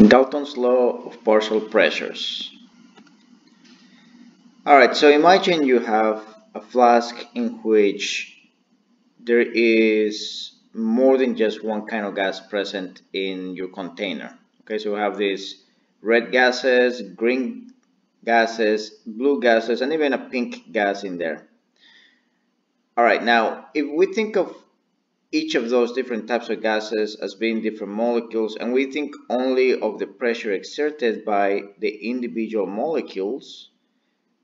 Dalton's law of partial pressures. Alright, so imagine you have a flask in which there is more than just one kind of gas present in your container. Okay, so we have these red gases, green gases, blue gases, and even a pink gas in there. Alright, now if we think of each of those different types of gases as being different molecules, and we think only of the pressure exerted by the individual molecules,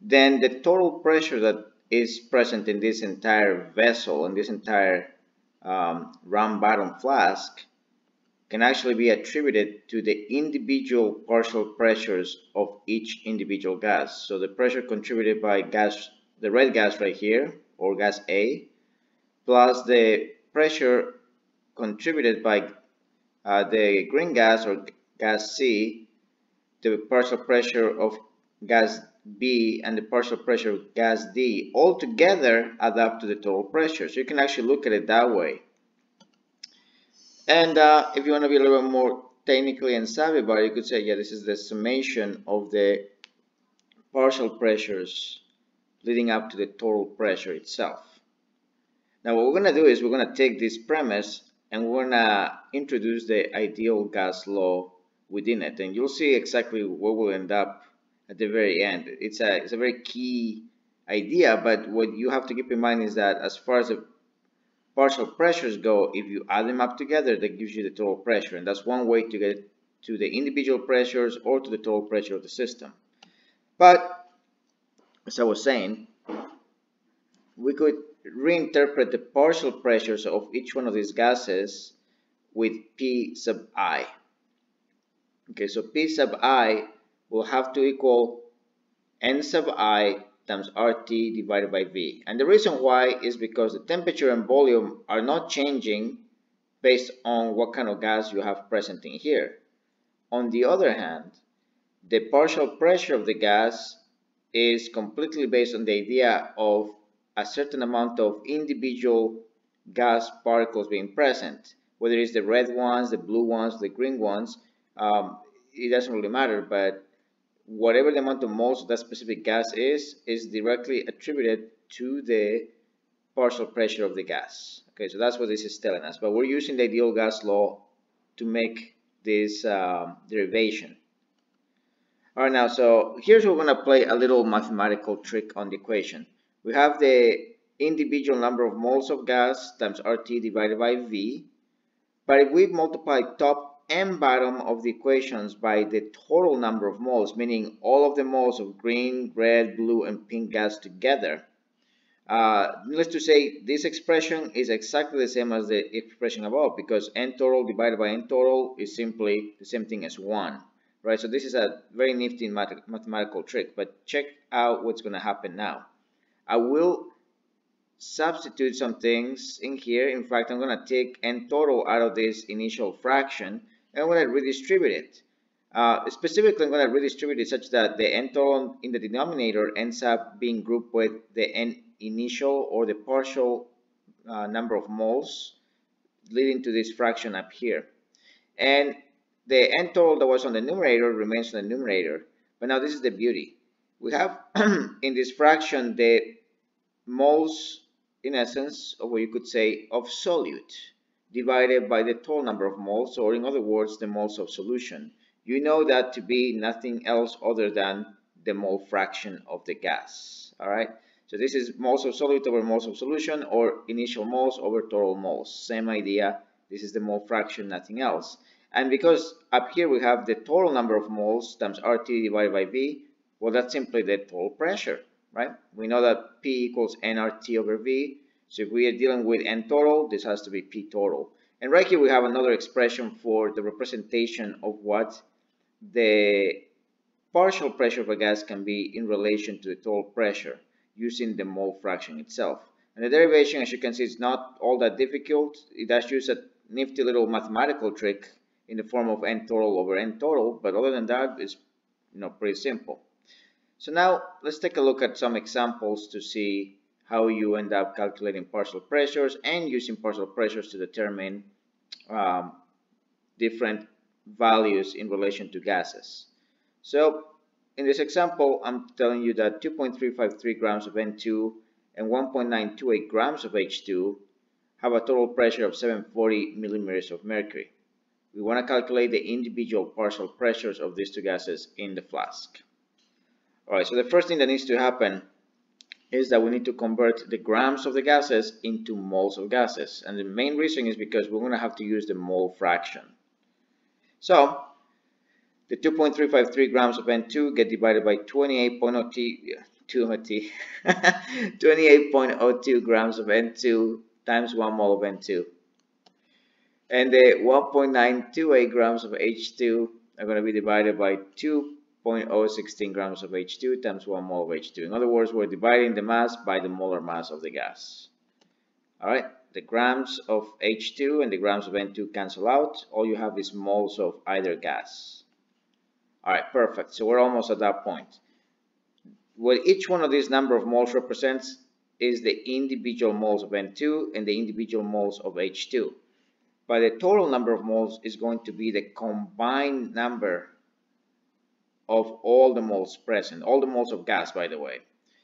then the total pressure that is present in this entire vessel, in this entire round bottom flask, can actually be attributed to the individual partial pressures of each individual gas. So the pressure contributed by gas, the red gas right here, or gas A, plus the pressure contributed by the green gas or gas C, the partial pressure of gas B and the partial pressure of gas D, all together add up to the total pressure. So you can actually look at it that way. And if you want to be a little bit more technically and savvy about it, you could say, yeah, this is the summation of the partial pressures leading up to the total pressure itself. Now what we're going to do is we're going to take this premise and we're going to introduce the ideal gas law within it, and you'll see exactly where we'll end up at the very end. It's a very key idea, but what you have to keep in mind is that as far as the partial pressures go, if you add them up together, that gives you the total pressure, and that's one way to get to the individual pressures or to the total pressure of the system. But as I was saying, we could reinterpret the partial pressures of each one of these gases with P sub I. Okay, so P sub I will have to equal N sub I times RT divided by V. And the reason why is because the temperature and volume are not changing based on what kind of gas you have present in here. On the other hand, the partial pressure of the gas is completely based on the idea of a certain amount of individual gas particles being present, whether it's the red ones, the blue ones, the green ones, it doesn't really matter, but whatever the amount of moles of that specific gas is directly attributed to the partial pressure of the gas. Okay, so that's what this is telling us, but we're using the ideal gas law to make this derivation. Alright, now so here's where we're going to play a little mathematical trick on the equation. We have the individual number of moles of gas times RT divided by V, but if we multiply top and bottom of the equations by the total number of moles, meaning all of the moles of green, red, blue, and pink gas together, needless to say, this expression is exactly the same as the expression above, because N total divided by N total is simply the same thing as 1. Right, so this is a very nifty mathematical trick, but check out what's going to happen now. I will substitute some things in here. In fact, I'm going to take N total out of this initial fraction and I'm going to redistribute it. Specifically, I'm going to redistribute it such that the N total in the denominator ends up being grouped with the N initial or the partial number of moles, leading to this fraction up here. And the N total that was on the numerator remains on the numerator. But now this is the beauty. We have in this fraction the moles, in essence, or what you could say, of solute divided by the total number of moles, or in other words, the moles of solution. You know that to be nothing else other than the mole fraction of the gas. Alright, so this is moles of solute over moles of solution, or initial moles over total moles. Same idea. This is the mole fraction, nothing else. And because up here we have the total number of moles times RT divided by V, well, that's simply the total pressure, right? We know that P equals nRT over V. So if we are dealing with N total, this has to be P total. And right here we have another expression for the representation of what the partial pressure of a gas can be in relation to the total pressure using the mole fraction itself. And the derivation, as you can see, is not all that difficult. It does use a nifty little mathematical trick in the form of N total over N total, but other than that, it's pretty simple. So now let's take a look at some examples to see how you end up calculating partial pressures and using partial pressures to determine different values in relation to gases. So in this example, I'm telling you that 2.353 grams of N2 and 1.928 grams of H2 have a total pressure of 740 millimeters of mercury. We want to calculate the individual partial pressures of these two gases in the flask. Alright, so the first thing that needs to happen is that we need to convert the grams of the gases into moles of gases. And the main reason is because we're going to have to use the mole fraction. So the 2.353 grams of N2 get divided by 28.02 grams of N2 times 1 mole of N2. And the 1.928 grams of H2 are going to be divided by 2.016 grams of H2 times 1 mole of H2. In other words, we're dividing the mass by the molar mass of the gas. Alright, the grams of H2 and the grams of N2 cancel out. All you have is moles of either gas. Alright, perfect. So we're almost at that point. What each one of these number of moles represents is the individual moles of N2 and the individual moles of H2. But the total number of moles is going to be the combined number of all the moles present, all the moles of gas, by the way.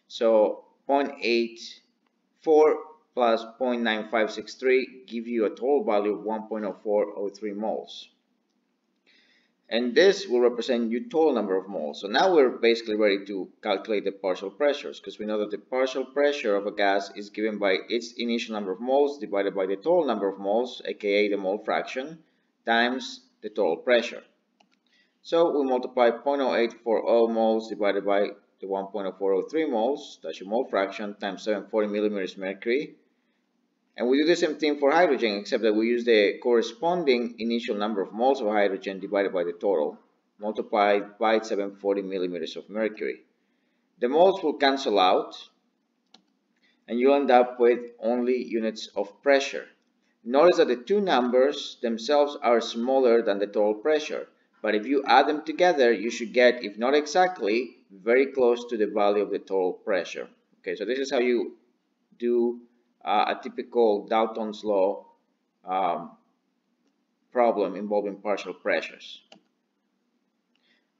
So 0.84 plus 0.9563 give you a total value of 1.0403 moles. And this will represent your total number of moles. So now we're basically ready to calculate the partial pressures, because we know that the partial pressure of a gas is given by its initial number of moles divided by the total number of moles, aka the mole fraction, times the total pressure. So we multiply 0.0840 moles divided by the 1.0403 moles, that's your mole fraction, times 740 millimeters mercury. And we do the same thing for hydrogen, except that we use the corresponding initial number of moles of hydrogen divided by the total, multiplied by 740 millimeters of mercury. The moles will cancel out, and you'll end up with only units of pressure. Notice that the two numbers themselves are smaller than the total pressure, but if you add them together, you should get, if not exactly, very close to the value of the total pressure. Okay, so this is how you do a typical Dalton's law problem involving partial pressures.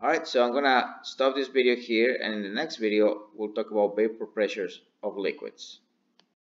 Alright, so I'm gonna stop this video here, and in the next video we'll talk about vapor pressures of liquids.